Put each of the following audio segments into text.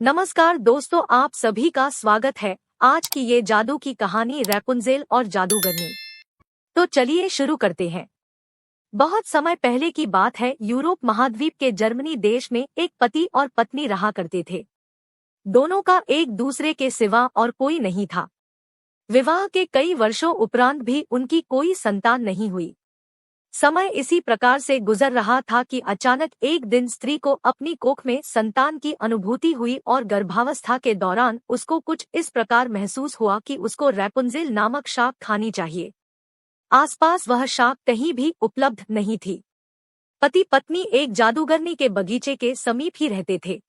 नमस्कार दोस्तों, आप सभी का स्वागत है। आज की ये जादू की कहानी रैपुंज़ेल और जादूगरनी। तो चलिए शुरू करते हैं। बहुत समय पहले की बात है। यूरोप महाद्वीप के जर्मनी देश में एक पति और पत्नी रहा करते थे। दोनों का एक दूसरे के सिवा और कोई नहीं था। विवाह के कई वर्षों उपरांत भी उनकी कोई संतान नहीं हुई। समय इसी प्रकार से गुजर रहा था कि अचानक एक दिन स्त्री को अपनी कोख में संतान की अनुभूति हुई और गर्भावस्था के दौरान उसको कुछ इस प्रकार महसूस हुआ कि उसको रैपुंज़ेल नामक शाक खानी चाहिए। आसपास वह शाक कहीं भी उपलब्ध नहीं थी। पति पत्नी एक जादूगरनी के बगीचे के समीप ही रहते थे।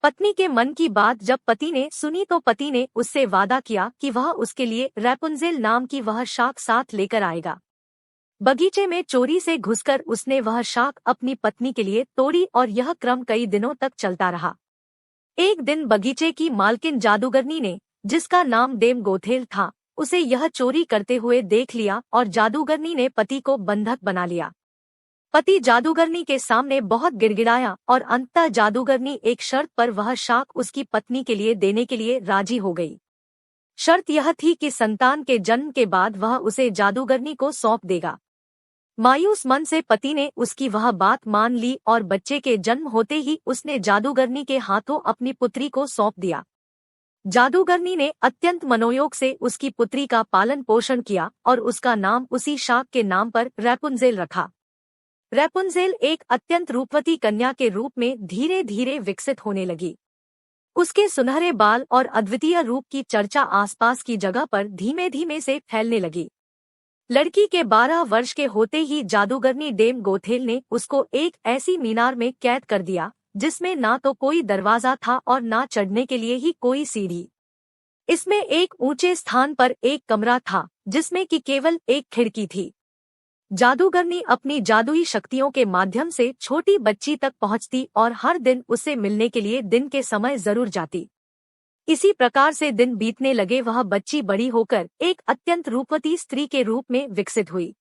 पत्नी के मन की बात जब पति ने सुनी तो पति ने उससे वादा किया कि वह उसके लिए रैपुंज़ेल नाम की वह शाक साथ लेकर आएगा। बगीचे में चोरी से घुसकर उसने वह शाक अपनी पत्नी के लिए तोड़ी और यह क्रम कई दिनों तक चलता रहा। एक दिन बगीचे की मालकिन जादूगरनी ने, जिसका नाम डेम गोथेल था, उसे यह चोरी करते हुए देख लिया और जादूगरनी ने पति को बंधक बना लिया। पति जादूगरनी के सामने बहुत गिड़गिड़ाया और अंततः जादूगरनी एक शर्त पर वह शाक उसकी पत्नी के लिए देने के लिए राजी हो गई। शर्त यह थी कि संतान के जन्म के बाद वह उसे जादूगरनी को सौंप देगा। मायूस मन से पति ने उसकी वह बात मान ली और बच्चे के जन्म होते ही उसने जादूगरनी के हाथों अपनी पुत्री को सौंप दिया। जादूगरनी ने अत्यंत मनोयोग से उसकी पुत्री का पालन पोषण किया और उसका नाम उसी शाक के नाम पर रैपुंज़ेल रखा। रैपुंज़ेल एक अत्यंत रूपवती कन्या के रूप में धीरे धीरे विकसित होने लगी। उसके सुनहरे बाल और अद्वितीय रूप की चर्चा आसपास की जगह पर धीमे धीमे से फैलने लगी। लड़की के 12 वर्ष के होते ही जादूगरनी डेम गोथेल ने उसको एक ऐसी मीनार में कैद कर दिया जिसमें ना तो कोई दरवाजा था और ना चढ़ने के लिए ही कोई सीढ़ी। इसमें एक ऊंचे स्थान पर एक कमरा था जिसमें कि केवल एक खिड़की थी। जादूगरनी अपनी जादुई शक्तियों के माध्यम से छोटी बच्ची तक पहुंचती और हर दिन उससे मिलने के लिए दिन के समय जरूर जाती। इसी प्रकार से दिन बीतने लगे। वह बच्ची बड़ी होकर एक अत्यंत रूपवती स्त्री के रूप में विकसित हुई।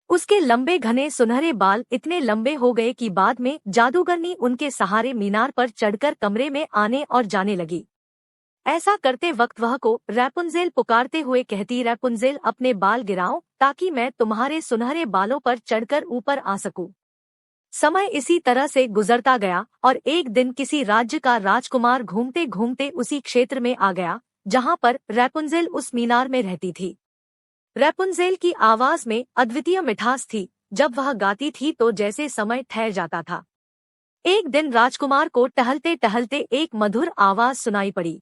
उसके लंबे घने सुनहरे बाल इतने लंबे हो गए कि बाद में जादूगरनी उनके सहारे मीनार पर चढ़कर कमरे में आने और जाने लगी। ऐसा करते वक्त वह को रैपुंज़ेल पुकारते हुए कहती, रैपुंज़ेल अपने बाल गिराओ ताकि मैं तुम्हारे सुनहरे बालों पर चढ़कर ऊपर आ सकूं। समय इसी तरह से गुजरता गया और एक दिन किसी राज्य का राजकुमार घूमते घूमते उसी क्षेत्र में आ गया जहां पर रैपुंज़ेल उस मीनार में रहती थी। रैपुंज़ेल की आवाज में अद्वितीय मिठास थी। जब वह गाती थी तो जैसे समय ठहर जाता था। एक दिन राजकुमार को टहलते टहलते एक मधुर आवाज सुनाई पड़ी।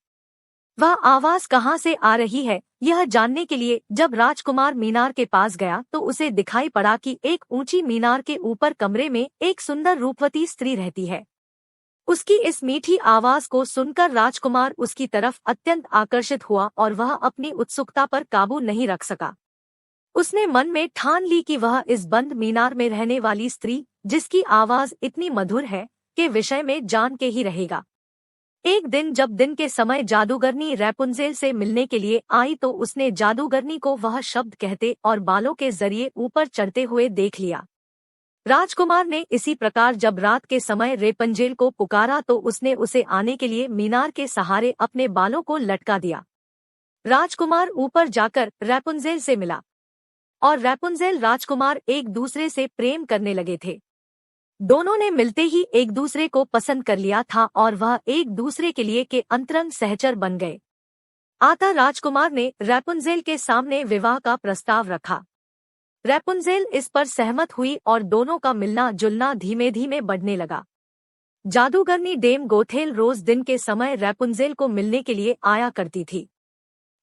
वह आवाज कहाँ से आ रही है यह जानने के लिए जब राजकुमार मीनार के पास गया तो उसे दिखाई पड़ा कि एक ऊंची मीनार के ऊपर कमरे में एक सुंदर रूपवती स्त्री रहती है। उसकी इस मीठी आवाज को सुनकर राजकुमार उसकी तरफ अत्यंत आकर्षित हुआ और वह अपनी उत्सुकता पर काबू नहीं रख सका। उसने मन में ठान ली कि वह इस बंद मीनार में रहने वाली स्त्री, जिसकी आवाज इतनी मधुर है, के विषय में जान के ही रहेगा। एक दिन जब दिन के समय जादूगरनी रैपुंज़ेल से मिलने के लिए आई तो उसने जादूगरनी को वह शब्द कहते और बालों के जरिए ऊपर चढ़ते हुए देख लिया। राजकुमार ने इसी प्रकार जब रात के समय रैपुंज़ेल को पुकारा तो उसने उसे आने के लिए मीनार के सहारे अपने बालों को लटका दिया। राजकुमार ऊपर जाकर रैपुंज़ेल से मिला और रैपुंज़ेल राजकुमार एक दूसरे से प्रेम करने लगे थे। दोनों ने मिलते ही एक दूसरे को पसंद कर लिया था और वह एक दूसरे के लिए के अंतरंग सहचर बन गए। आता राजकुमार ने रैपुंज़ेल के सामने विवाह का प्रस्ताव रखा। रैपुंज़ेल इस पर सहमत हुई और दोनों का मिलना जुलना धीमे धीमे बढ़ने लगा। जादूगरनी डेम गोथेल रोज दिन के समय रैपुंज़ेल को मिलने के लिए आया करती थी।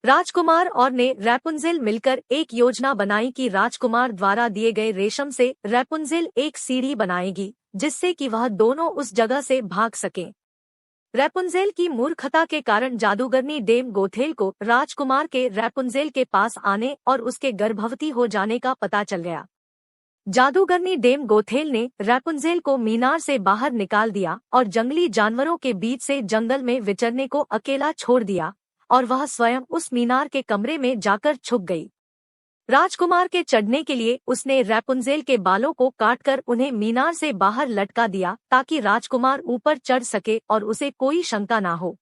राजकुमार और ने रैपुंज़ेल मिलकर एक योजना बनाई कि राजकुमार द्वारा दिए गए रेशम से रैपुंज़ेल एक सीढ़ी बनाएगी जिससे कि वह दोनों उस जगह से भाग सकें। रैपुंज़ेल की मूर्खता के कारण जादूगरनी डेम गोथेल को राजकुमार के रैपुंज़ेल के पास आने और उसके गर्भवती हो जाने का पता चल गया। जादूगरनी डेम गोथेल ने रैपुंज़ेल को मीनार से बाहर निकाल दिया और जंगली जानवरों के बीच से जंगल में विचरने को अकेला छोड़ दिया और वह स्वयं उस मीनार के कमरे में जाकर छुप गई। राजकुमार के चढ़ने के लिए उसने रैपुंजेल के बालों को काटकर उन्हें मीनार से बाहर लटका दिया ताकि राजकुमार ऊपर चढ़ सके और उसे कोई शंका ना हो।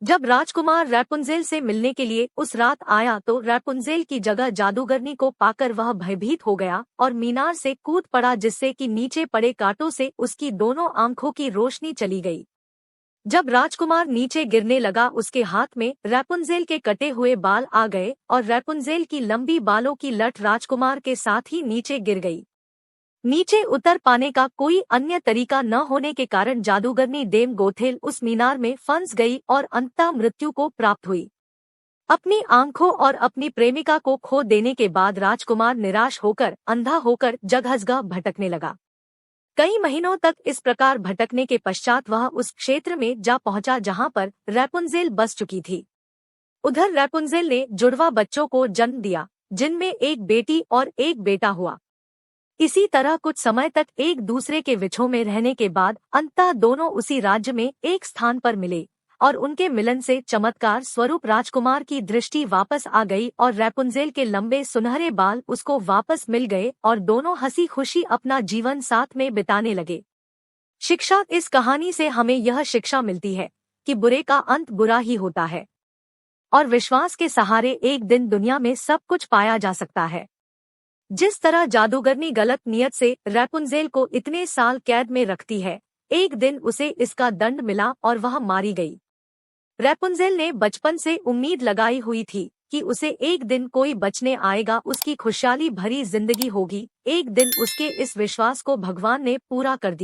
जब राजकुमार रैपुंजेल से मिलने के लिए उस रात आया तो रैपुंजेल की जगह जादूगरनी को पाकर वह भयभीत हो गया और मीनार से कूद पड़ा, जिससे कि नीचे पड़े कांटों से उसकी दोनों आंखों की रोशनी चली गई। जब राजकुमार नीचे गिरने लगा उसके हाथ में रैपुंजेल के कटे हुए बाल आ गए और रैपुंजेल की लंबी बालों की लट राजकुमार के साथ ही नीचे गिर गई। नीचे उतर पाने का कोई अन्य तरीका न होने के कारण जादूगरनी डेम गोथेल उस मीनार में फंस गई और अंततः मृत्यु को प्राप्त हुई। अपनी आंखों और अपनी प्रेमिका को खो देने के बाद राजकुमार निराश होकर अंधा होकर जगह भटकने लगा। कई महीनों तक इस प्रकार भटकने के पश्चात वह उस क्षेत्र में जा पहुंचा जहां पर रैपुंजेल बस चुकी थी। उधर रैपुंजेल ने जुड़वा बच्चों को जन्म दिया, जिनमें एक बेटी और एक बेटा हुआ। इसी तरह कुछ समय तक एक दूसरे के विछोह में रहने के बाद अंततः दोनों उसी राज्य में एक स्थान पर मिले और उनके मिलन से चमत्कार स्वरूप राजकुमार की दृष्टि वापस आ गई और रैपुंजेल के लंबे सुनहरे बाल उसको वापस मिल गए और दोनों हंसी खुशी अपना जीवन साथ में बिताने लगे। शिक्षा: इस कहानी से हमें यह शिक्षा मिलती है कि बुरे का अंत बुरा ही होता है और विश्वास के सहारे एक दिन दुनिया में सब कुछ पाया जा सकता है। जिस तरह जादूगरनी गलत नियत से रैपुंजेल को इतने साल कैद में रखती है, एक दिन उसे इसका दंड मिला और वह मारी गई। रैपुंजेल ने बचपन से उम्मीद लगाई हुई थी कि उसे एक दिन कोई बचने आएगा, उसकी खुशहाली भरी जिंदगी होगी। एक दिन उसके इस विश्वास को भगवान ने पूरा कर दिया।